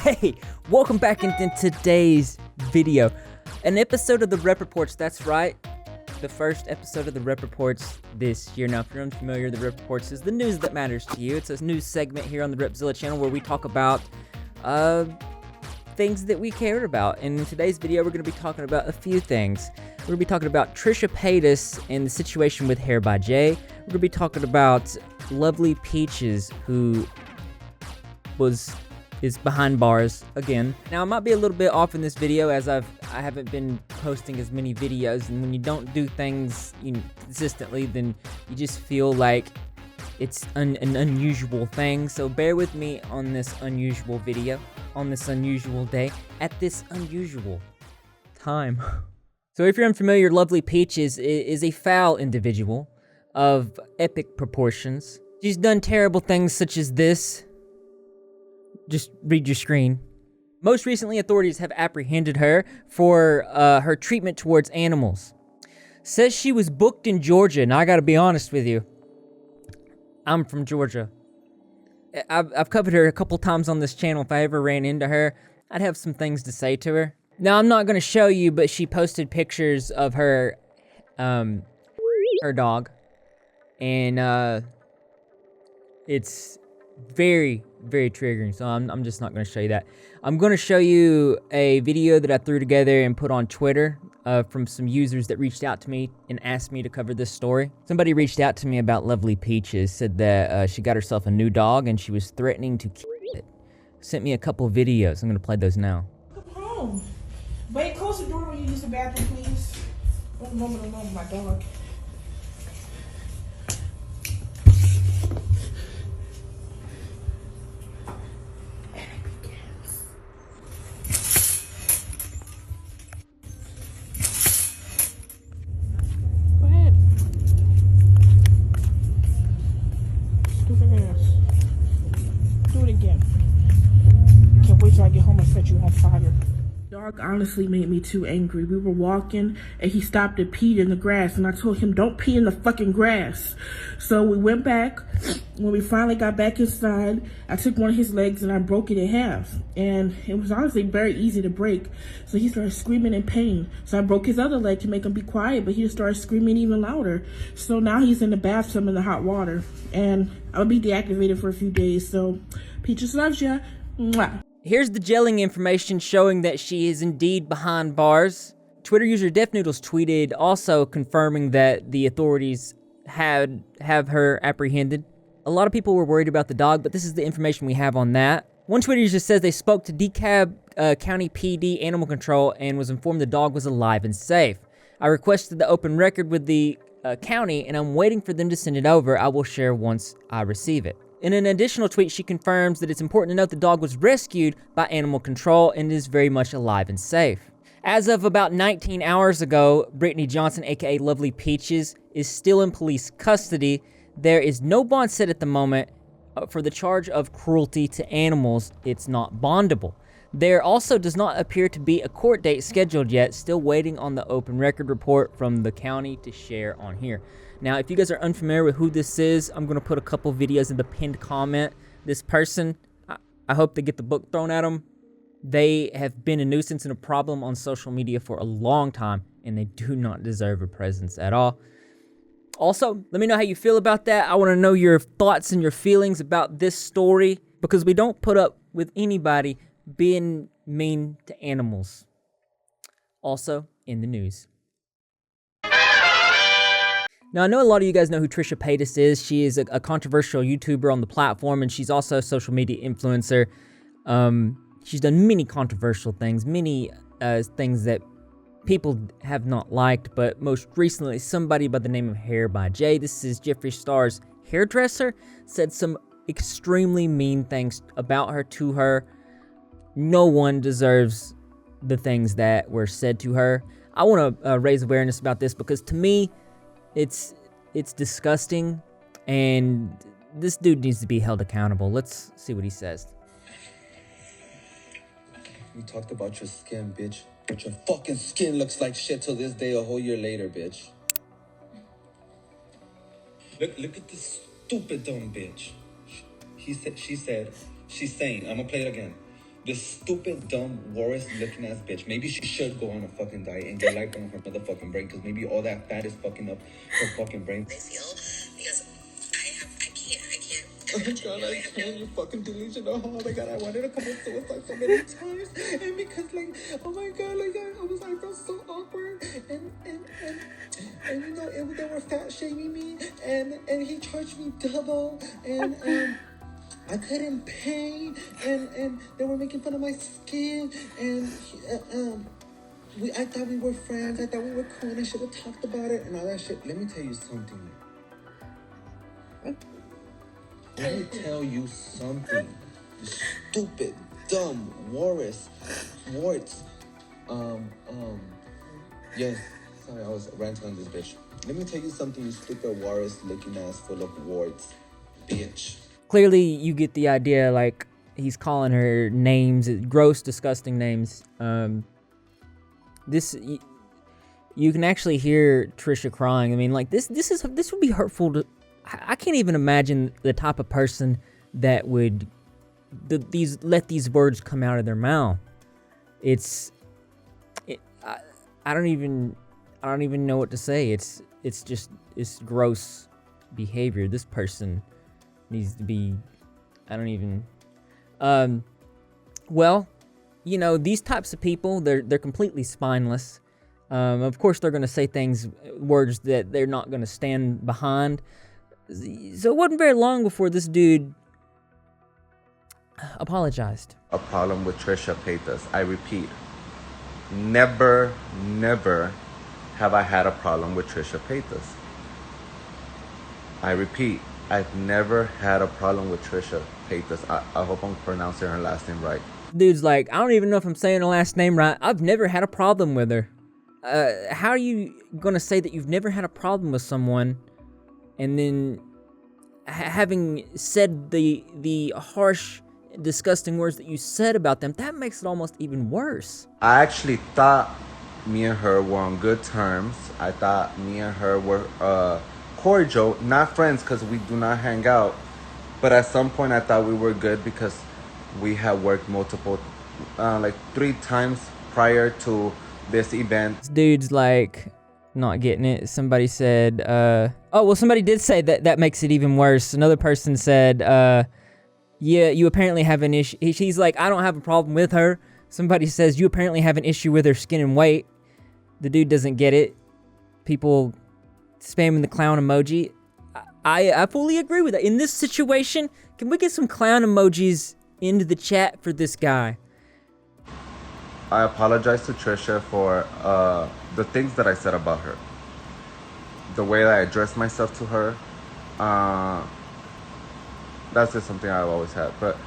Hey, welcome back into today's video. An episode of the Rep Reports, that's right. The first episode of the Rep Reports this year. Now, if you're unfamiliar, the Rep Reports is the news that matters to you. It's a news segment here on the Repzilla Channel where we talk about things that we care about. And in today's video, we're going to be talking about a few things. We're going to be talking about Trisha Paytas and the situation with Hair by Jay. We're going to be talking about Lovely Peaches, who is behind bars again. Now, I might be a little bit off in this video as I haven't been posting as many videos, and when you don't do things consistently, then you just feel like it's an unusual thing. So bear with me on this unusual video, on this unusual day, at this unusual time. So if you're unfamiliar, Lovely Peaches is a foul individual of epic proportions. She's done terrible things such as this. Just read your screen. Most recently, authorities have apprehended her for her treatment towards animals. Says she was booked in Georgia. Now, I gotta be honest with you. I'm from Georgia. I've covered her a couple times on this channel. If I ever ran into her, I'd have some things to say to her. Now, I'm not gonna show you, but she posted pictures of her, her dog. And, it's very, very triggering, so I'm just not going to show you that. I'm going to show you a video that I threw together and put on Twitter from some users that reached out to me and asked me to cover this story. Somebody reached out to me about Lovely Peaches, said that she got herself a new dog and she was threatening to kill it. Sent me a couple videos. I'm going to play those now. Come home. Wait, close the door when you use the bathroom, please. One moment alone with my dog. Do it again. Can't wait till I get home and set you on fire. Dog honestly made me too angry. We were walking and he stopped and peed in the grass, and I told him, don't pee in the fucking grass. So we went back. When we finally got back inside, I took one of his legs and I broke it in half, and it was honestly very easy to break. So he started screaming in pain. So I broke his other leg to make him be quiet, but he just started screaming even louder. So now he's in the bathtub in the hot water, and I'll be deactivated for a few days. So Peaches loves ya. Mwah. Here's the gelling information showing that she is indeed behind bars. Twitter user DefNoodles tweeted also confirming that the authorities have her apprehended. A lot of people were worried about the dog, but this is the information we have on that. One Twitter user says they spoke to DeKalb County PD Animal Control and was informed the dog was alive and safe. I requested the open record with the county, and I'm waiting for them to send it over. I will share once I receive it. In an additional tweet, she confirms that it's important to note the dog was rescued by Animal Control and is very much alive and safe. As of about 19 hours ago, Brittany Johnson, aka Lovely Peaches, is still in police custody. There is no bond set at the moment for the charge of cruelty to animals. It's not bondable. There also does not appear to be a court date scheduled yet, still waiting on the open record report from the county to share on here. Now, if you guys are unfamiliar with who this is, I'm going to put a couple videos in the pinned comment. This person, I hope they get the book thrown at them. They have been a nuisance and a problem on social media for a long time, and they do not deserve a presence at all. Also, let me know how you feel about that. I want to know your thoughts and your feelings about this story, because we don't put up with anybody being mean to animals. Also, in the news. Now, I know a lot of you guys know who Trisha Paytas is. She is a controversial YouTuber on the platform, and she's also a social media influencer. She's done many controversial things, many things that people have not liked, but most recently, somebody by the name of Hair by Jay, this is Jeffree Star's hairdresser, said some extremely mean things about her, to her. No one deserves the things that were said to her. I want to raise awareness about this because, to me, it's disgusting, and this dude needs to be held accountable. Let's see what he says. We talked about your skin, bitch. But your fucking skin looks like shit till this day, a whole year later, bitch. Look at this stupid dumb bitch. She said, she's saying, I'm gonna play it again. This stupid, dumb, Warris looking ass bitch. Maybe she should go on a fucking diet and get light on her motherfucking brain, because maybe all that fat is fucking up her fucking brain. I feel because I can't. Oh my god, I can't. You fucking delusional. Oh my god, I wanted to commit suicide so many times. And because, like, oh my god, like, I felt so awkward. And you know, they were fat shaming me. And he charged me double. And, I couldn't pay. And they were making fun of my skin. And, I thought we were friends. I thought we were cool. And I should have talked about it and all that shit. Let me tell you something. Let me tell you something. You stupid, dumb, Warts. Yes. Sorry, I was ranting on this bitch. Let me tell you something, you stupid Warts looking ass full of warts, bitch. Clearly, you get the idea. Like, he's calling her names, gross, disgusting names. You can actually hear Trisha crying. I mean, like, this would be hurtful to. I can't even imagine the type of person that would let these words come out of their mouth. I don't even know what to say. It's gross behavior. This person needs to be. I don't even. Well, you know, these types of people, they're completely spineless. Of course, they're going to say words that they're not going to stand behind. So it wasn't very long before this dude apologized. A problem with Trisha Paytas. I repeat, never have I had a problem with Trisha Paytas. I repeat, I've never had a problem with Trisha Paytas. I hope I'm pronouncing her last name right. Dude's like, I don't even know if I'm saying her last name right. I've never had a problem with her. How are you going to say that you've never had a problem with someone, and then having said the harsh, disgusting words that you said about them, that makes it almost even worse? I actually thought me and her were on good terms. I thought me and her were cordial, not friends because we do not hang out. But at some point I thought we were good because we had worked multiple, like 3 times prior to this event. This dude's like, not getting it. Somebody said, somebody did say that makes it even worse. Another person said, yeah, you apparently have an issue. He's like, I don't have a problem with her. Somebody says, you apparently have an issue with her skin and weight. The dude doesn't get it. People spamming the clown emoji. I fully agree with that. In this situation, can we get some clown emojis into the chat for this guy? I apologize to Trisha for the things that I said about her. The way that I addressed myself to her, that's just something I've always had. But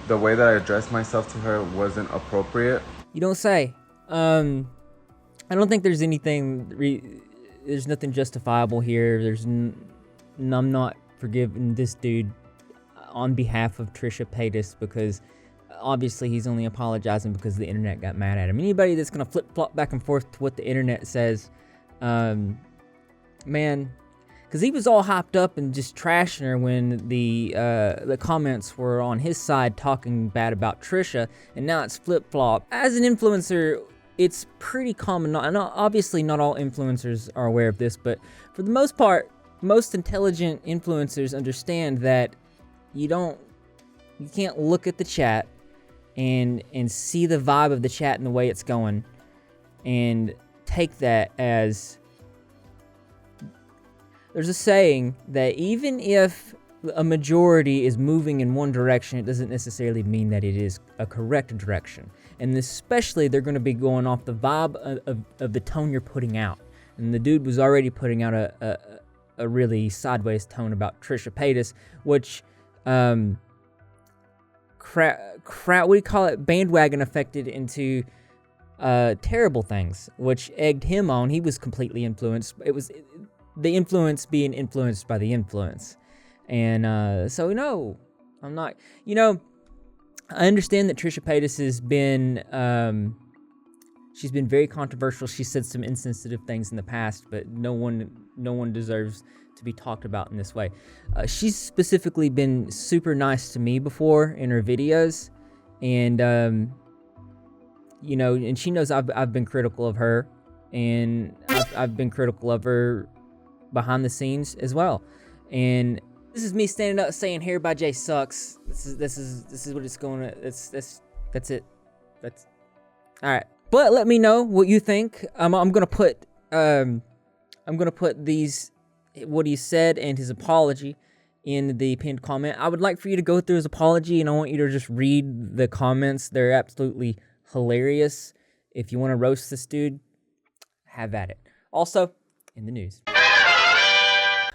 the way that I addressed myself to her wasn't appropriate. You don't say. I don't think there's anything, there's nothing justifiable here. I'm not forgiving this dude on behalf of Trisha Paytas, because obviously he's only apologizing because the internet got mad at him. Anybody that's gonna flip-flop back and forth to what the internet says, man, because he was all hopped up and just trashing her when the comments were on his side talking bad about Trisha, and now it's flip-flop. As an influencer, it's pretty common, and obviously not all influencers are aware of this, but for the most part, most intelligent influencers understand that you can't look at the chat and see the vibe of the chat and the way it's going and take that as, there's a saying that even if a majority is moving in one direction, it doesn't necessarily mean that it is a correct direction. And especially, they're going to be going off the vibe of the tone you're putting out. And the dude was already putting out a really sideways tone about Trisha Paytas, which, what do you call it? Bandwagon affected into terrible things, which egged him on. He was completely influenced. It was the influence being influenced by the influence. And so, no, I'm not, I understand that Trisha Paytas has been, she's been very controversial. She said some insensitive things in the past, but no one deserves to be talked about in this way. She's specifically been super nice to me before in her videos, And you know, and she knows I've been critical of her, and I've been critical of her behind the scenes as well. And this is me standing up saying Hair by Jay sucks. This is what it's going to. That's it. That's all right. But let me know what you think. I'm gonna put these, what he said and his apology, in the pinned comment. I would like for you to go through his apology, and I want you to just read the comments. They're absolutely hilarious. If you want to roast this dude, have at it. Also, in the news,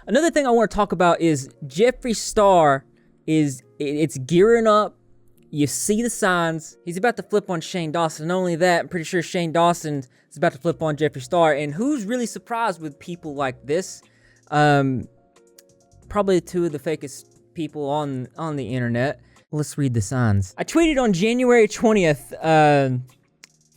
another thing I want to talk about is Jeffree Star it's gearing up. You see the signs. He's about to flip on Shane Dawson. Not only that, I'm pretty sure Shane Dawson is about to flip on Jeffree Star. And who's really surprised with people like this? Probably two of the fakest people on the internet. Let's read the signs. I tweeted on January 20th.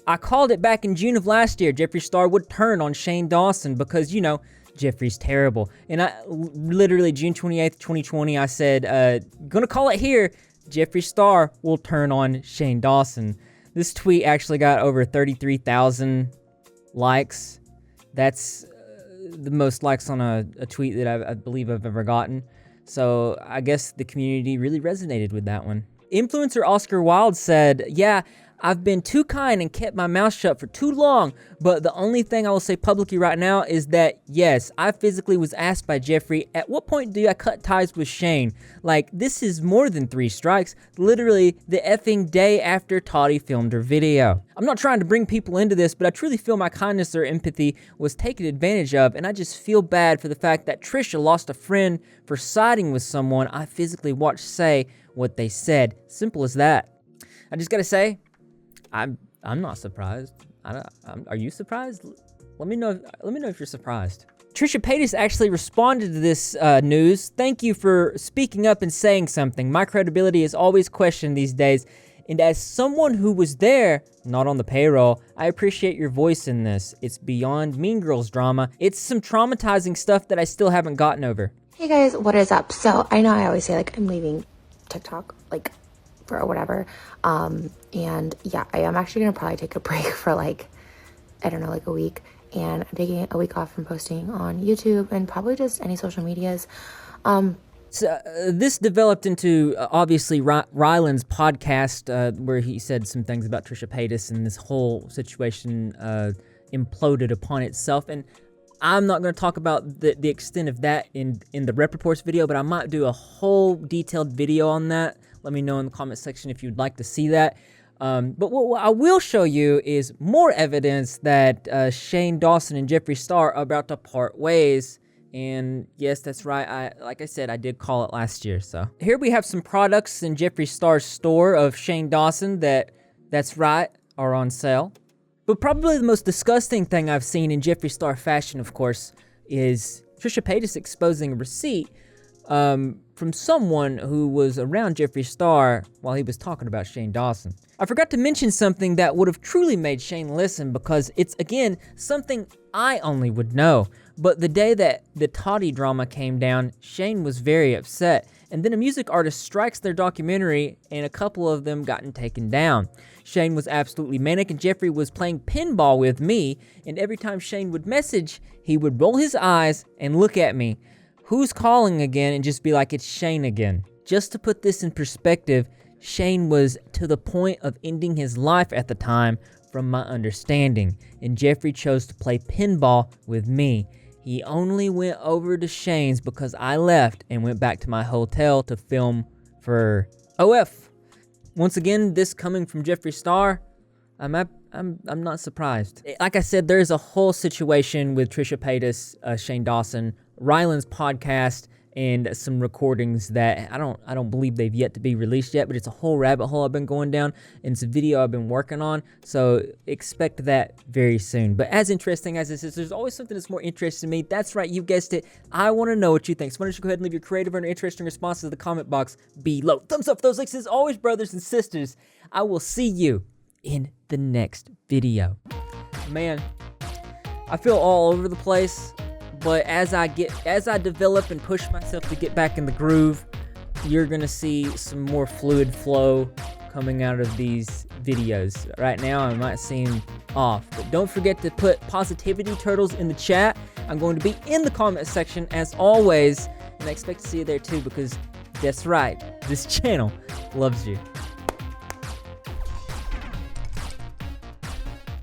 I called it back in June of last year. Jeffree Star would turn on Shane Dawson because, you know, Jeffree's terrible. And I literally June 28th, 2020, I said, gonna call it here. Jeffree Star will turn on Shane Dawson. This tweet actually got over 33,000 likes. That's the most likes on a tweet that I believe I've ever gotten. So I guess the community really resonated with that one. Influencer Oscar Wilde said, yeah, I've been too kind and kept my mouth shut for too long, but the only thing I will say publicly right now is that, yes, I physically was asked by Jeffree, at what point do I cut ties with Shane? Like, this is more than 3 strikes, literally the effing day after Toddy filmed her video. I'm not trying to bring people into this, but I truly feel my kindness or empathy was taken advantage of, and I just feel bad for the fact that Trisha lost a friend for siding with someone I physically watched say what they said. Simple as that. I just gotta say, I'm not surprised. Are you surprised? Let me know if you're surprised. Trisha Paytas actually responded to this news. Thank you for speaking up and saying something. My credibility is always questioned these days. And as someone who was there, not on the payroll, I appreciate your voice in this. It's beyond Mean Girls drama. It's some traumatizing stuff that I still haven't gotten over. Hey guys, what is up? So I know I always say like I'm leaving TikTok like for whatever. And yeah, I am actually gonna probably take a break for like, I don't know, like a week. And I'm taking a week off from posting on YouTube and probably just any social medias. So this developed into obviously Ryland's podcast where he said some things about Trisha Paytas, and this whole situation imploded upon itself. And I'm not going to talk about the extent of that in the Rep Reports video, but I might do a whole detailed video on that. Let me know in the comment section if you'd like to see that. But what I will show you is more evidence that Shane Dawson and Jeffree Star are about to part ways. And yes, that's right. Like I said, I did call it last year. So here we have some products in Jeffree Star's store of Shane Dawson that's right, are on sale. But probably the most disgusting thing I've seen in Jeffree Star fashion, of course, is Trisha Paytas exposing a receipt from someone who was around Jeffree Star while he was talking about Shane Dawson. I forgot to mention something that would have truly made Shane listen, because it's, again, something I only would know. But the day that the Toddy drama came down, Shane was very upset. And then a music artist strikes their documentary, and a couple of them gotten taken down. Shane was absolutely manic, and Jeffree was playing pinball with me, and every time Shane would message, he would roll his eyes and look at me. Who's calling again? And just be like, it's Shane again. Just to put this in perspective, Shane was to the point of ending his life at the time, from my understanding, and Jeffree chose to play pinball with me. He only went over to Shane's because I left and went back to my hotel to film for OF. Once again, this coming from Jeffree Star, I'm not surprised. Like I said, there's a whole situation with Trisha Paytas, Shane Dawson, Ryland's podcast, and some recordings that I don't believe they've yet to be released yet, but it's a whole rabbit hole I've been going down, and it's a video I've been working on, so expect that very soon. But as interesting as this is, there's always something that's more interesting to me. That's right, you guessed it. I want to know what you think. So why don't you go ahead and leave your creative and interesting responses in the comment box below. Thumbs up for those links as always, brothers and sisters. I will see you in the next video. Man, I feel all over the place. But as I develop and push myself to get back in the groove, you're gonna see some more fluid flow coming out of these videos. Right now, I might seem off, but don't forget to put positivity turtles in the chat. I'm going to be in the comment section as always, and I expect to see you there too, because that's right, this channel loves you.